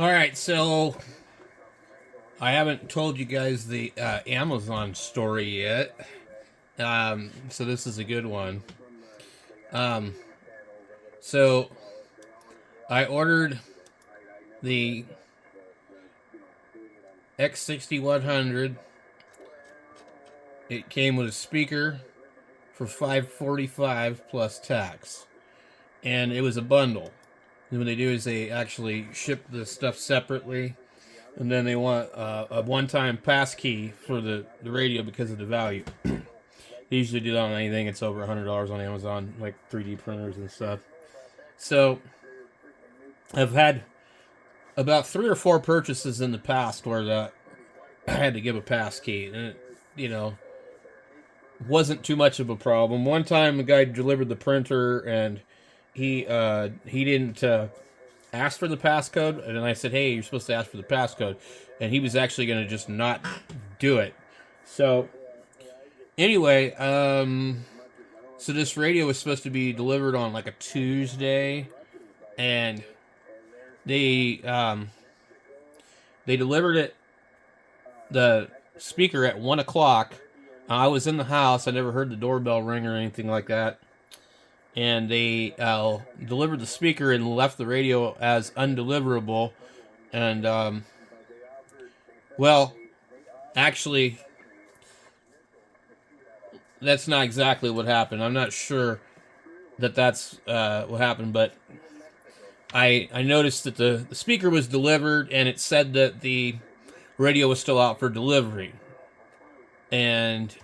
Alright, so I haven't told you guys the Amazon story yet. So this is a good one. Um, so I ordered the X6100. It came with a speaker for $545 plus tax. And it was a bundle. And what they do is they actually ship the stuff separately. And then they want a one-time pass key for the radio because of the value. They usually do that on anything. It's over $100 on Amazon, like 3D printers and stuff. So I've had about 3 or 4 purchases in the past where I had to give a pass key. And it, wasn't too much of a problem. One time the guy delivered the printer and he didn't ask for the passcode, and then I said, hey, you're supposed to ask for the passcode, and he was actually going to just not do it. So anyway, so this radio was supposed to be delivered on like a Tuesday, and they delivered it, the speaker, at 1 o'clock. I was in the house. I never heard the doorbell ring or anything like that. And they delivered the speaker and left the radio as undeliverable. And, well, actually, that's not exactly what happened. I'm not sure that that's what happened, but I noticed that the speaker was delivered, and it said that the radio was still out for delivery. And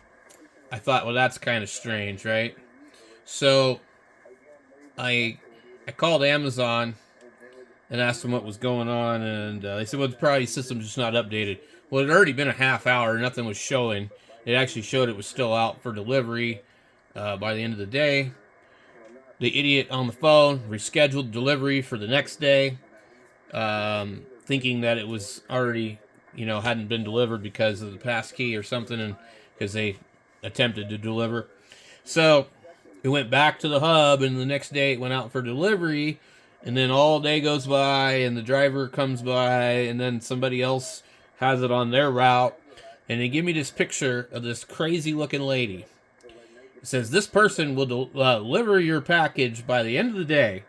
I thought, well, that's kind of strange, right? So I called Amazon and asked them what was going on, and they said, well, probably the system's just not updated. Well, it had already been a half hour, nothing was showing. It actually showed it was still out for delivery by the end of the day. The idiot on the phone rescheduled delivery for the next day, thinking that it was already, hadn't been delivered because of the pass key or something, and because they attempted to deliver. So it went back to the hub, and the next day it went out for delivery, and then all day goes by, and the driver comes by, and then somebody else has it on their route, and they give me this picture of this crazy-looking lady. It says, this person will deliver your package by the end of the day,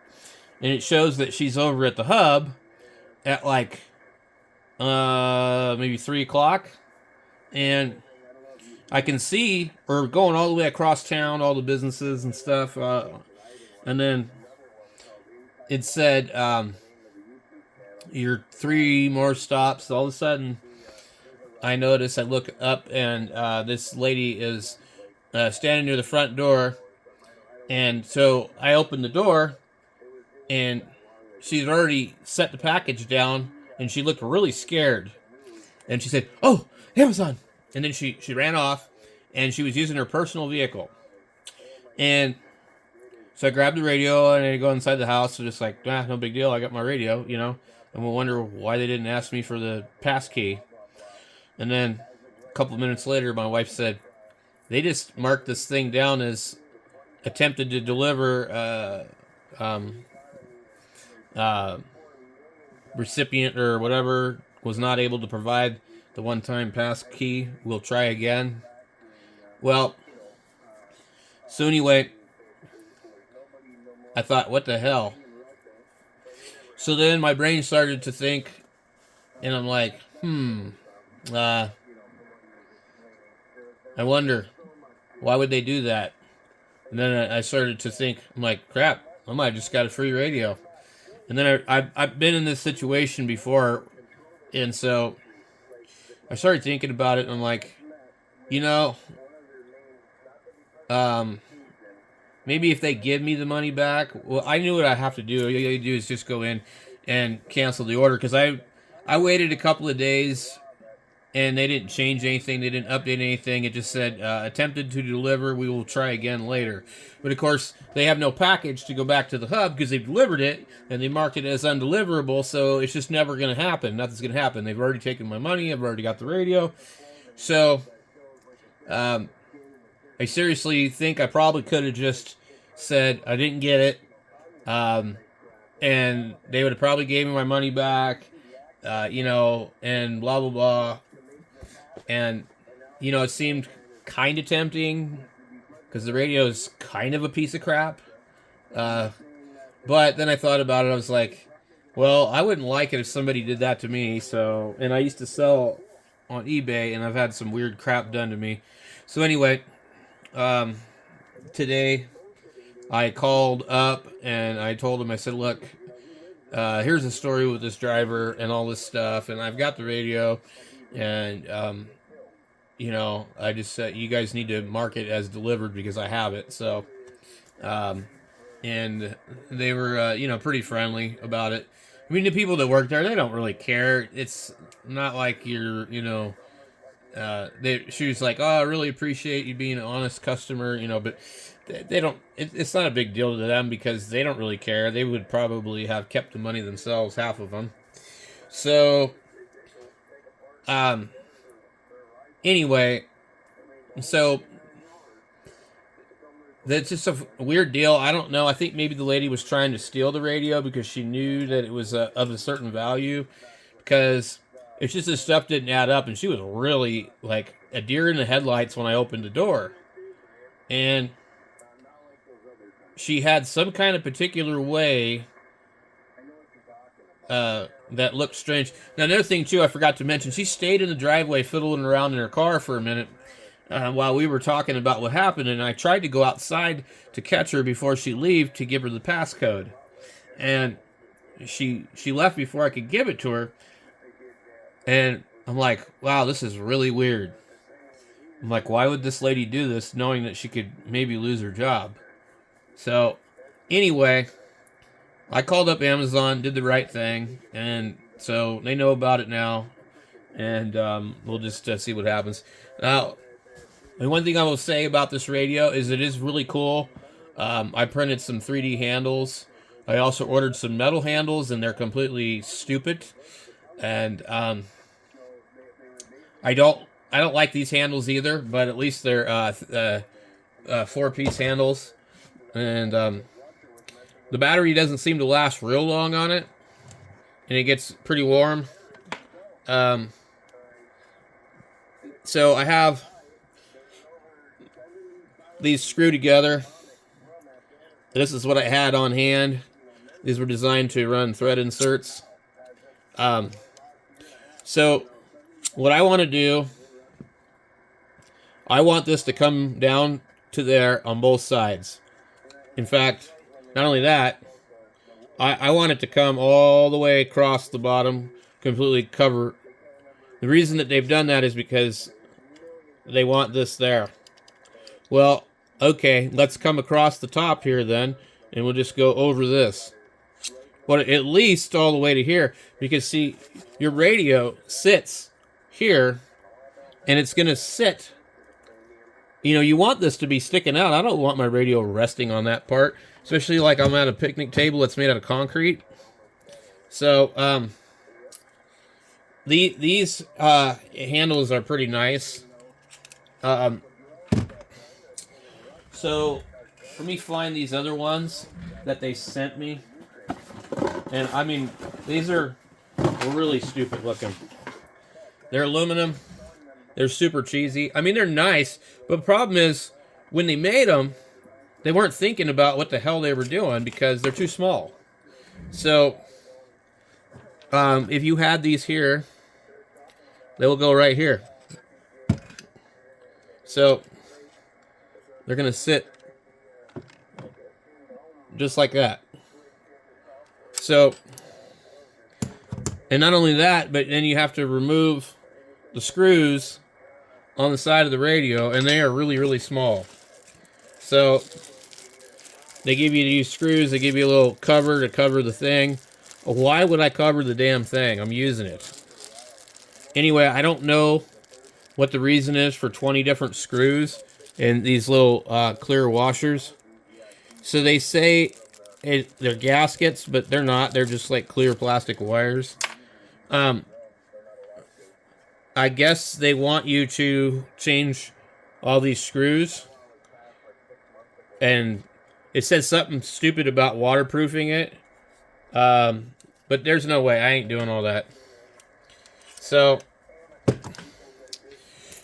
and it shows that she's over at the hub at like maybe 3 o'clock, and I can see her going all the way across town, all the businesses and stuff, and then it said, your 3 more stops. All of a sudden, I notice, I look up, and this lady is standing near the front door, and so I open the door, and she's already set the package down, and she looked really scared, and she said, oh, Amazon. And then she ran off, and she was using her personal vehicle. And so I grabbed the radio, and I go inside the house, so just like, no big deal, I got my radio, and we'll wonder why they didn't ask me for the pass key. And then a couple of minutes later, my wife said, they just marked this thing down as attempted to deliver recipient or whatever was not able to provide the one-time pass key. We'll try again. Well, so anyway, I thought, what the hell? So then my brain started to think, and I'm like, I wonder, why would they do that? And then I started to think, I'm like, crap, I might have just got a free radio. And then I've been in this situation before, and so I started thinking about it, and I'm like, maybe if they give me the money back, well, I knew what I have to do. All you do is just go in and cancel the order, because I waited a couple of days, and they didn't change anything. They didn't update anything. It just said, attempted to deliver. We will try again later. But, of course, they have no package to go back to the hub because they've delivered it, and they marked it as undeliverable, so it's just never going to happen. Nothing's going to happen. They've already taken my money. I've already got the radio. So, I seriously think I probably could have just said I didn't get it, and they would have probably gave me my money back, you know, and blah, blah, blah. And, you know, it seemed kind of tempting because the radio is kind of a piece of crap. But then I thought about it. I was like, well, I wouldn't like it if somebody did that to me. So, and I used to sell on eBay, and I've had some weird crap done to me. So anyway, today I called up and I told him, I said, look, here's the story with this driver and all this stuff, and I've got the radio, and you know, I just said you guys need to mark it as delivered because I have it. So, and they were, you know, pretty friendly about it. I mean, the people that work there, they don't really care. It's not like you're, you know, she was like, oh, I really appreciate you being an honest customer, you know, but they don't, it's not a big deal to them because they don't really care. They would probably have kept the money themselves, half of them. So, anyway, so that's just a weird deal. I don't know. I think maybe the lady was trying to steal the radio because she knew that it was of a certain value, because it's just this stuff didn't add up, and she was really like a deer in the headlights when I opened the door. And she had some kind of particular way that looked strange. Now, another thing, too, I forgot to mention, she stayed in the driveway fiddling around in her car for a minute while we were talking about what happened, and I tried to go outside to catch her before she left to give her the passcode. And she left before I could give it to her. And I'm like, wow, this is really weird. I'm like, why would this lady do this knowing that she could maybe lose her job? So, anyway, I called up Amazon, did the right thing, and so they know about it now, and we'll just see what happens. Now, the one thing I will say about this radio is it is really cool. I printed some 3D handles. I also ordered some metal handles, and they're completely stupid. And I don't like these handles either, but at least they're 4-piece handles. And the battery doesn't seem to last real long on it, and it gets pretty warm. So I have these screwed together. This is what I had on hand. These were designed to run thread inserts. So what I want to do, I want this to come down to there on both sides. In fact, not only that, I want it to come all the way across the bottom, completely cover. The reason that they've done that is because they want this there. Well, okay, let's come across the top here then, and we'll just go over this. Well, at least all the way to here, because see, your radio sits here, and it's going to sit. You know, you want this to be sticking out. I don't want my radio resting on that part, especially like I'm at a picnic table that's made out of concrete. So, these handles are pretty nice. So, let me find these other ones that they sent me. And, I mean, these are really stupid looking. They're aluminum. They're super cheesy. I mean, they're nice, but the problem is, when they made them, they weren't thinking about what the hell they were doing because they're too small. So, if you had these here, they will go right here. So, they're going to sit just like that. So, and not only that, but then you have to remove the screws on the side of the radio, and they are really, really small. So, they give you these screws, they give you a little cover to cover the thing. Why would I cover the damn thing? I'm using it. Anyway, I don't know what the reason is for 20 different screws and these little clear washers. So they say they're gaskets, but they're not. They're just like clear plastic wires. I guess they want you to change all these screws. And it says something stupid about waterproofing it. But there's no way. I ain't doing all that. So,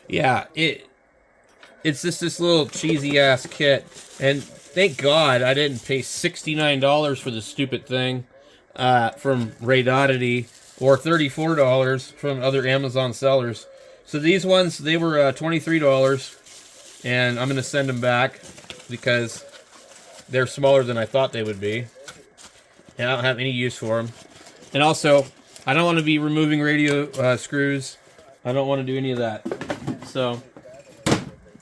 yeah, it's just this little cheesy ass kit, and thank God I didn't pay $69 for this stupid thing from Raydodity, or $34 from other Amazon sellers. So these ones, they were $23, and I'm gonna send them back because they're smaller than I thought they would be, and I don't have any use for them. And also, I don't want to be removing radio screws. I don't want to do any of that. So,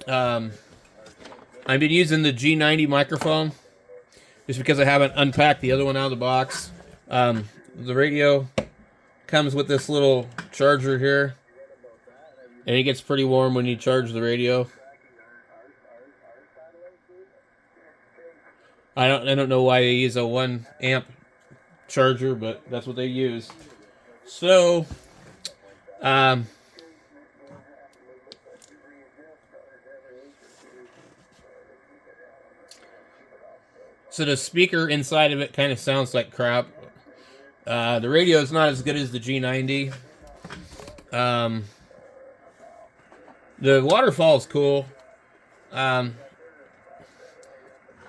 I've been using the G90 microphone just because I haven't unpacked the other one out of the box. The radio comes with this little charger here, and it gets pretty warm when you charge the radio. I don't know why they use a 1 amp charger, but that's what they use. So, so the speaker inside of it kind of sounds like crap. The radio is not as good as the G90. The waterfall is cool.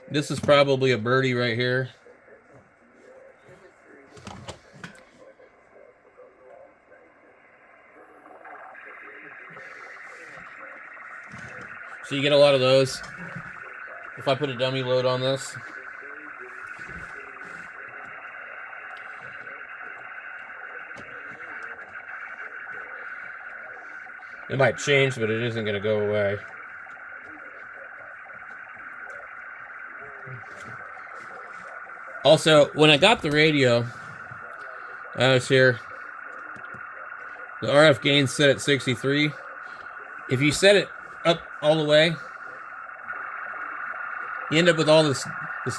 This is probably a birdie right here. So you get a lot of those. If I put a dummy load on this. It might change, but it isn't going to go away. Also, when I got the radio, I was here. The RF gain's set at 63. If you set it up all the way, you end up with all this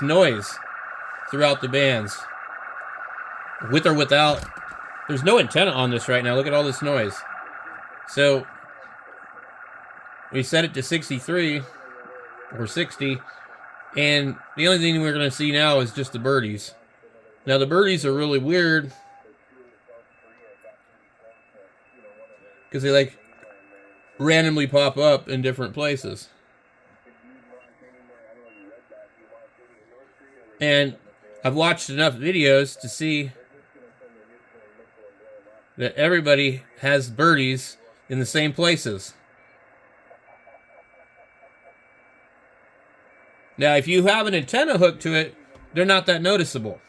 noise throughout the bands. With or without. There's no antenna on this right now. Look at all this noise. So, we set it to 63 or 60, and the only thing we're going to see now is just the birdies. Now, the birdies are really weird because they like randomly pop up in different places. And I've watched enough videos to see that everybody has birdies in the same places. Now, if you have an antenna hooked to it, they're not that noticeable.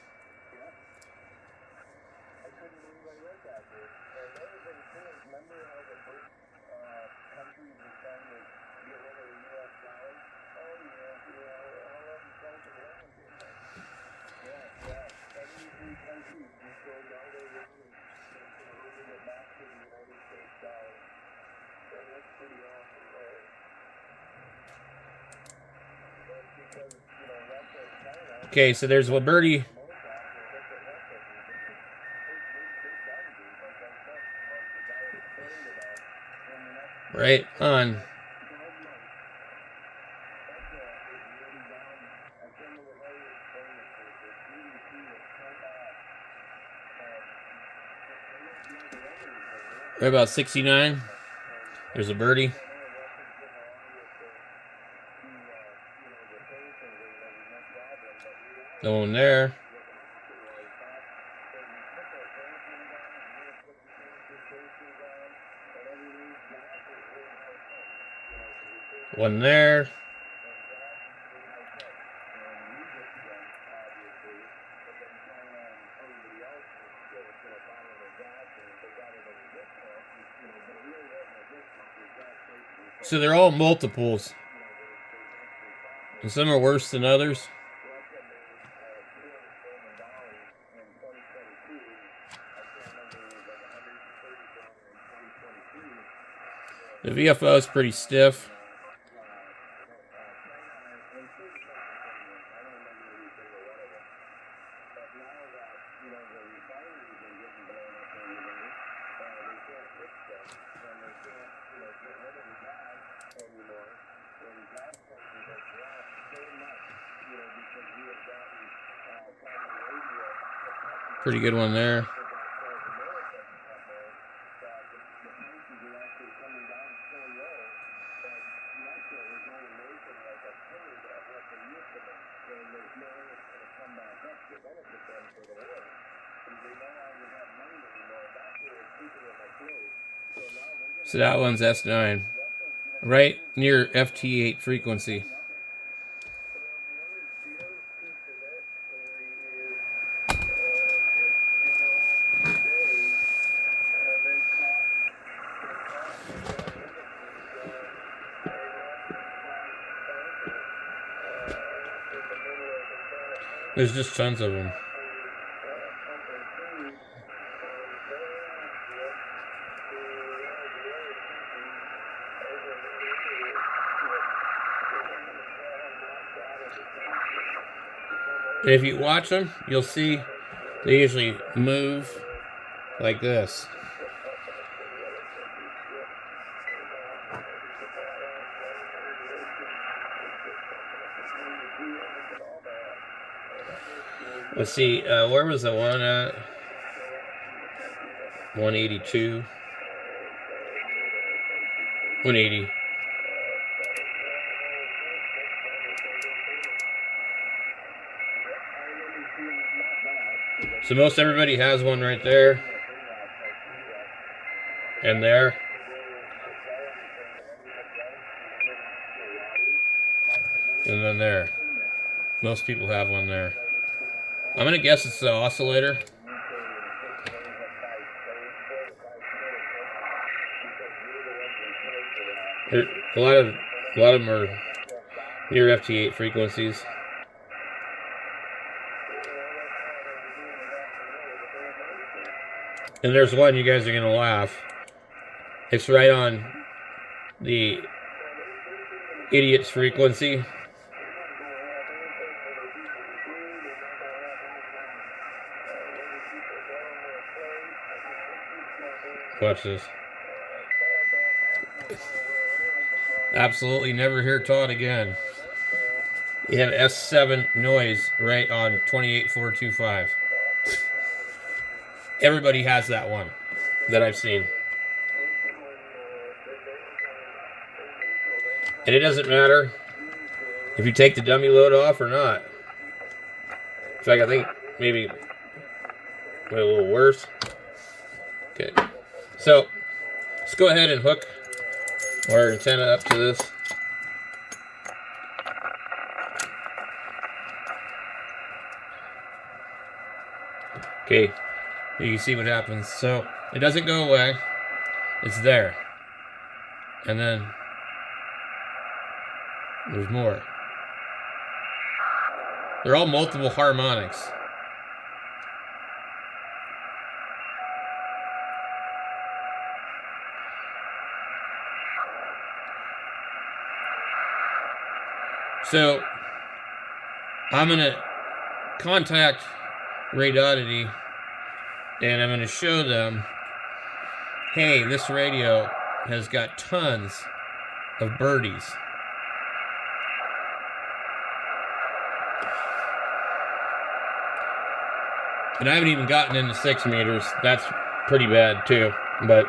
Okay, so there's a birdie. Right on. Right about 69. There's a birdie. No one there. One there. So they're all multiples. And some are worse than others. The VFO is pretty stiff. Pretty good one there. So that one's S9. Right near FT8 frequency. There's just tons of them. And if you watch them, you'll see they usually move like this. Let's see, where was the one at? 182. 180. So most everybody has one right there. And there. And then there. Most people have one there. I'm gonna guess it's the oscillator. A lot of them are near FT8 frequencies. And there's one, you guys are gonna laugh. It's right on the idiot's frequency. Watch this. Absolutely never hear taught again. You have S7 noise right on 28425. Everybody has that one that I've seen. And it doesn't matter if you take the dummy load off or not. In fact, I think maybe a little worse. Okay. So, let's go ahead and hook our antenna up to this. Okay, you can see what happens. So, it doesn't go away. It's there. And then there's more. They're all multiple harmonics. So, I'm going to contact Radioddity and I'm going to show them, hey, this radio has got tons of birdies. And I haven't even gotten into 6 meters. That's pretty bad too. But,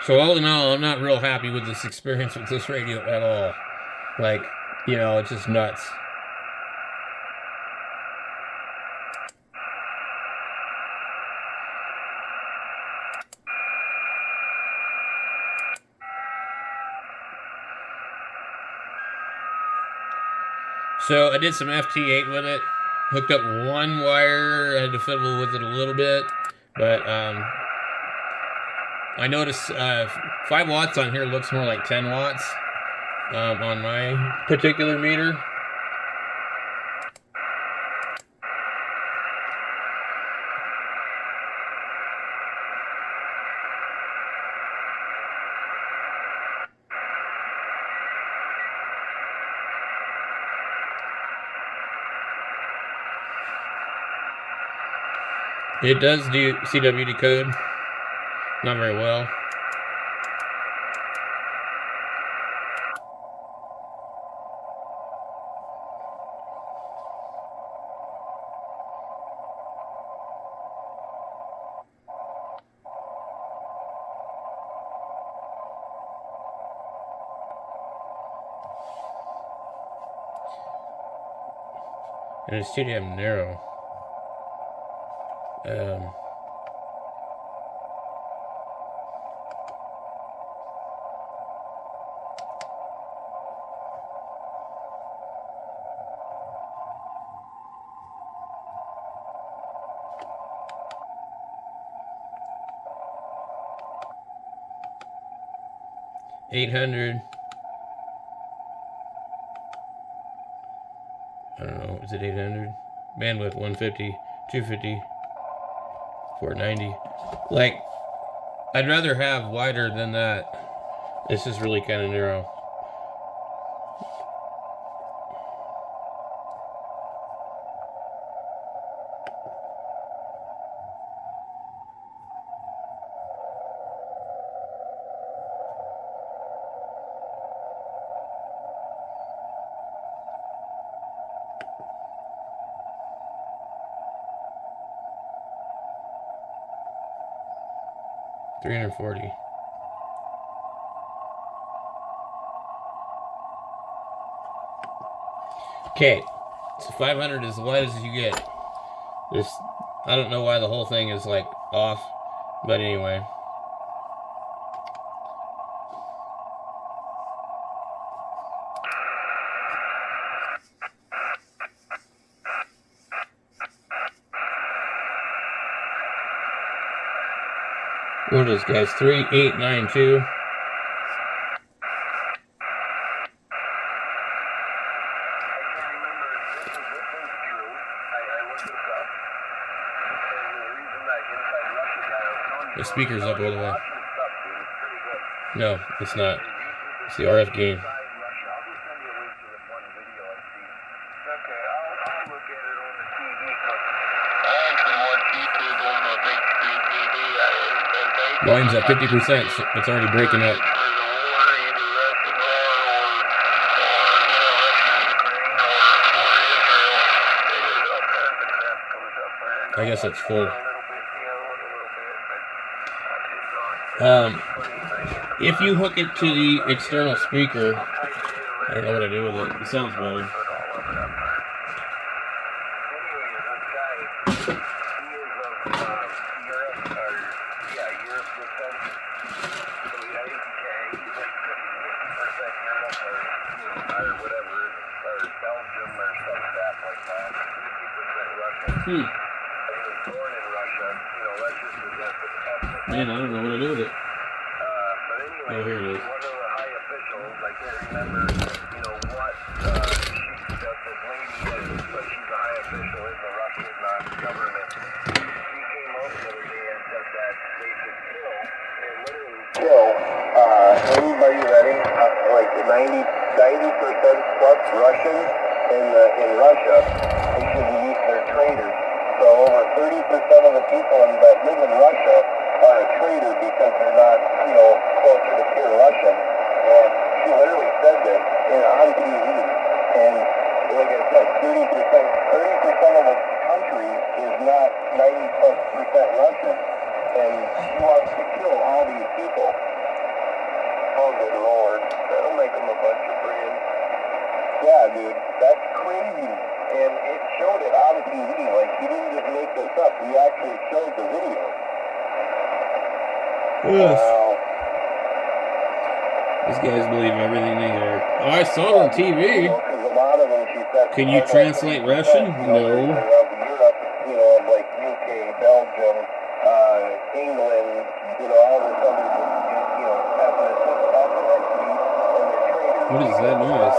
so all in all, I'm not real happy with this experience with this radio at all. Like, you know, it's just nuts. So I did some FT8 with it. Hooked up one wire. I had to fiddle with it a little bit. But I noticed 5 watts on here looks more like 10 watts on my particular meter. It does do CW decode, not very well. And it's too damn narrow. 800. I don't know. Is it 800? Bandwidth 150, 250, 490. Like, I'd rather have wider than that. This is really kind of narrow. $340. Okay, so 500 is as wide as you get. This, I don't know why the whole thing is like off, but anyway. What is this, guys? 3892. The speaker's up all the way. No, it's not. It's the RF gain. Volume's at 50%. It's already breaking up. I guess it's full. If you hook it to the external speaker, I don't know what to do with it. It sounds better. Man, I don't know what to do with it. Oh, here it is. One of the high officials, I can't remember, what this lady is, but she's a high official in the Russian government. She came out the other day and said that they should kill anybody that ain't like 90% plus Russians in Russia. They should be their traitors. So over 30% of the people that live in Russia are a traitor because they're not, closer to pure Russian. And she literally said this on TV. And like I said, 30% of the country is not 90+% Russian. And she wants to kill all these people. Oh, good Lord. That'll make them a bunch of friends. Yeah, dude. That's crazy. And it showed it on TV. Like, he didn't just make this up. He actually showed the video. Yes. Wow. These guys believe everything they hear. Oh, I saw it on TV. Can you translate Russian? No. Europe, like UK, Belgium, England, all this other, what is that noise?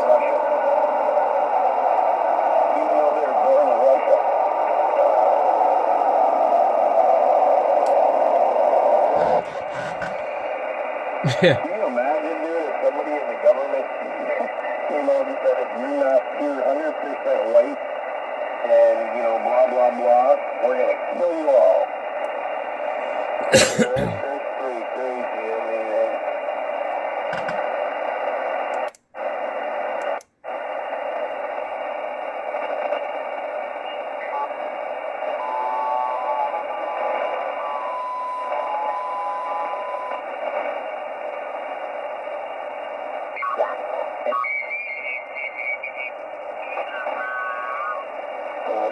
Yeah. Can you imagine, dude, if somebody in the government came out and said, if you're not pure 100% white and, blah, blah, blah, we're going to kill you all. That's pretty crazy, I mean.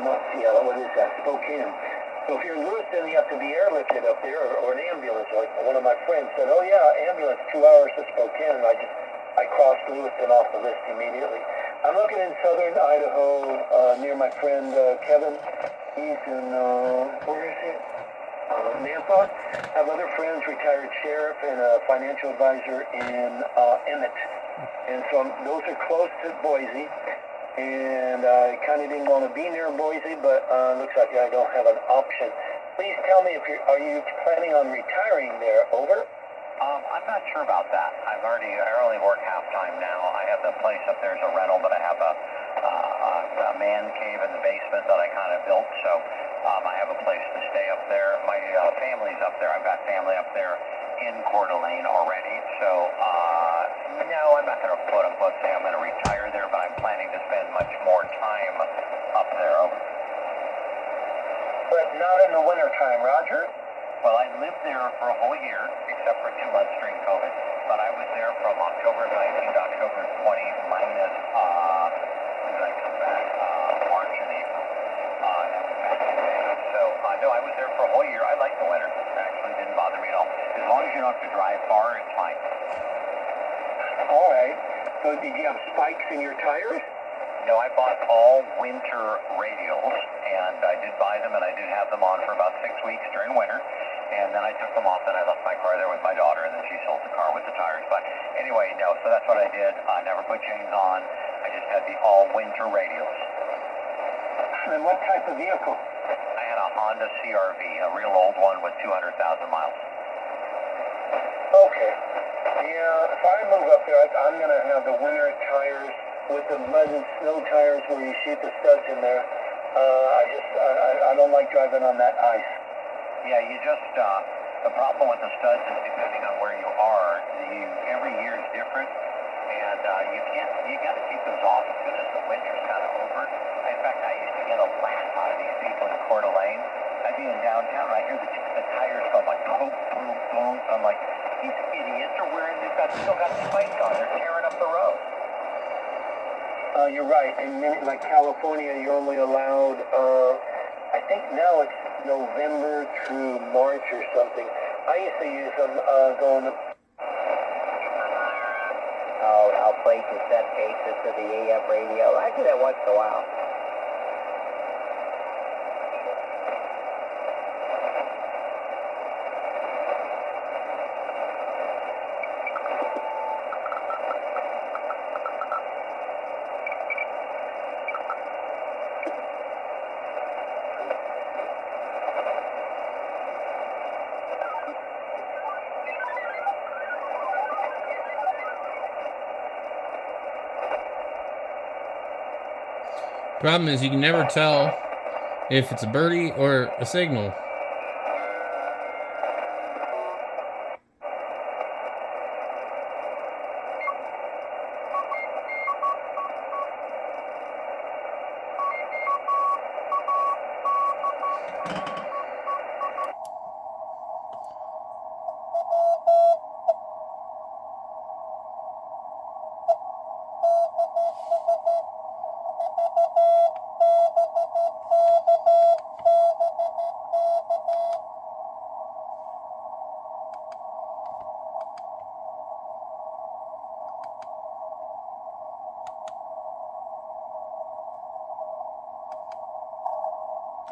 Not Seattle, what is that? Spokane. So if you're in Lewiston, you have to be airlifted up there, or an ambulance. Like one of my friends said, oh yeah, ambulance, 2 hours to Spokane, and I crossed Lewiston off the list immediately. I'm looking in southern Idaho, near my friend Kevin. He's in, where is it? Nampa. I have other friends, retired sheriff and a financial advisor in Emmett. And so those are close to Boise. And I kind of didn't want to be near Boise, but looks like I don't have an option. Please tell me if are you planning on retiring there? Over? I'm not sure about that. I only work half-time now. I have the place up there as a rental, but I have a man cave in the basement that I kind of built, so I have a place to stay up there. My family's up there. I've got family up there in Coeur d'Alene already, so no, I'm not going to quote-unquote say I'm going to retire there, but I'm planning to spend much more time up there. But not in the wintertime, Roger? Well, I lived there for a whole year, except for 2 months during COVID. But I was there from October 19 to October 20, minus, when did I come back? March and April. And back in May. So, no, I was there for a whole year. I liked the winter. It actually didn't bother me at all. As long as you don't have to drive far, it's fine. All right. So did you have spikes in your tires? No, I bought all winter radials, and I did buy them, and I did have them on for about 6 weeks during winter. And then I took them off, and I left my car there with my daughter, and then she sold the car with the tires. But anyway, no, so that's what I did. I never put chains on. I just had the all-winter radials. And what type of vehicle? I had a Honda CRV, a real old one with 200,000 miles. Okay. Yeah, if I move up there, I'm going to have the winter tires with the mud and snow tires where you shoot the studs in there. I don't like driving on that ice. Yeah, the problem with the studs is depending on where you are, every year is different, and you got to keep those off as soon as the winter's kind of over. In fact, I used to get a laugh out of these people in Coeur d'Alene. I'd be in downtown, and I hear the tires go like boom, boom, boom. I'm like, these idiots are still got spikes on. They're tearing up the road. You're right. In like California, you're only allowed, I think now it's November through March or something. I used to use them going to... Oh, I'll play cassette cases to the AM radio. I do that once in a while. Problem is, you can never tell if it's a birdie or a signal.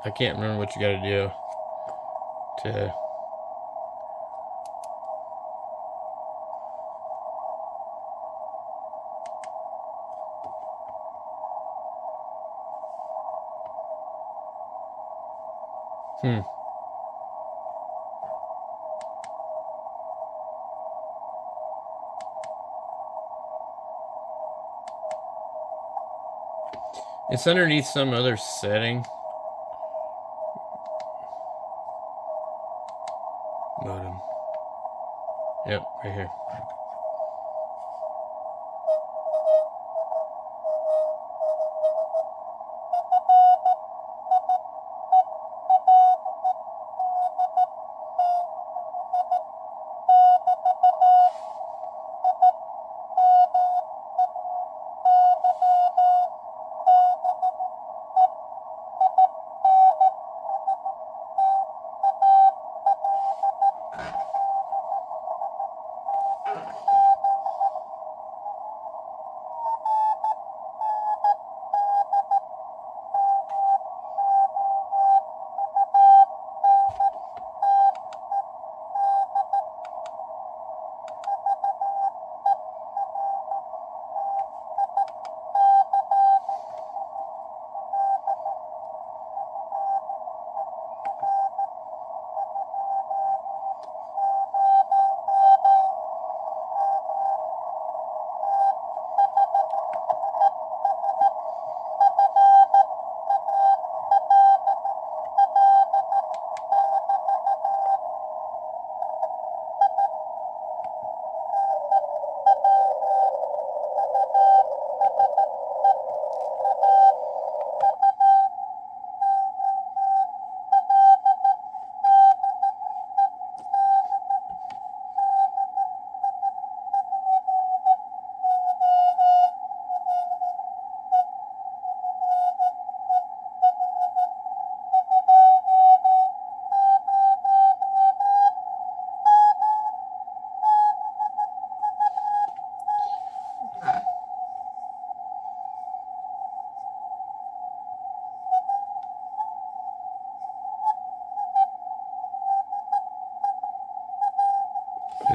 I can't remember what you gotta do to... It's underneath some other setting. Modem. Yep, right here.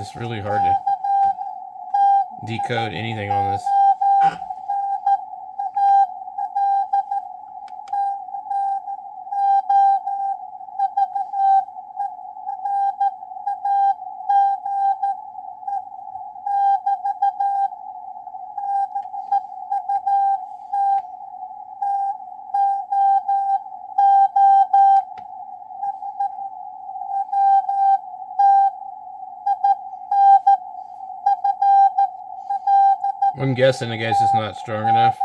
just really hard to decode anything on this. I'm guessing the guy's just not strong enough.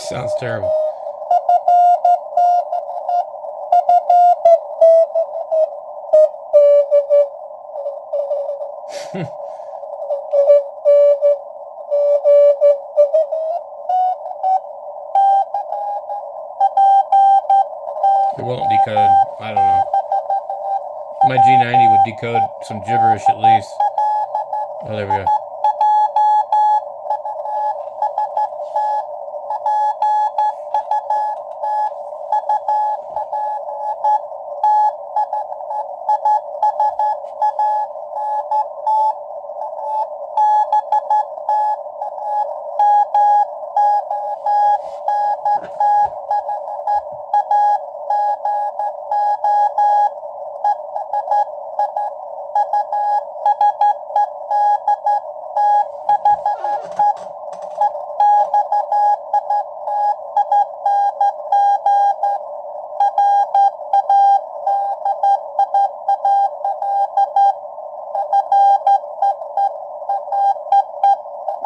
Sounds terrible. It won't decode. I don't know. My G90 would decode some gibberish at least. Oh, there we go.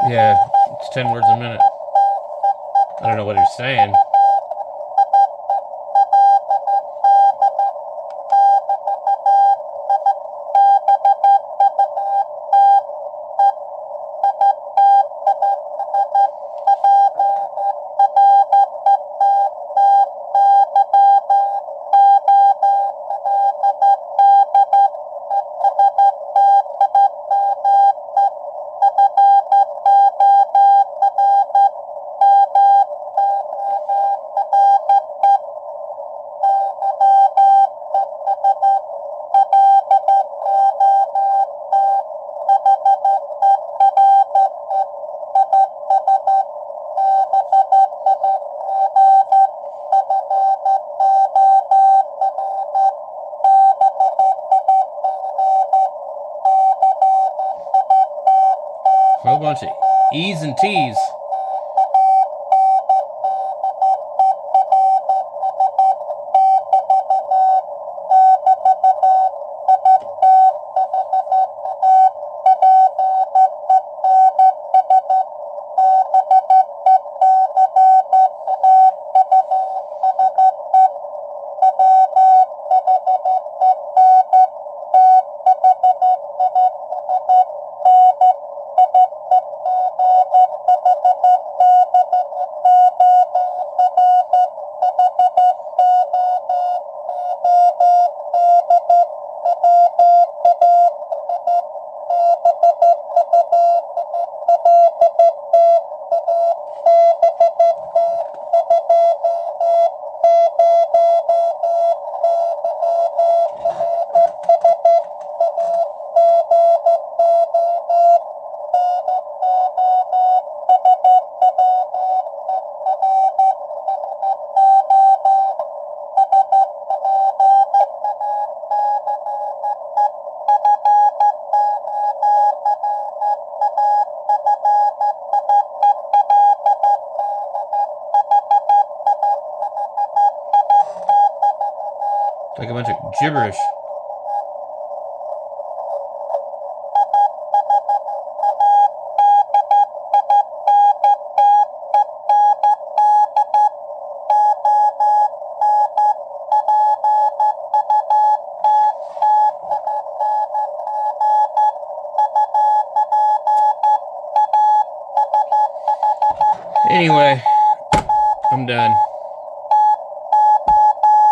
Yeah, it's 10 words a minute. I don't know what he's saying. A whole bunch of E's and T's. Like a bunch of gibberish. Anyway, I'm done.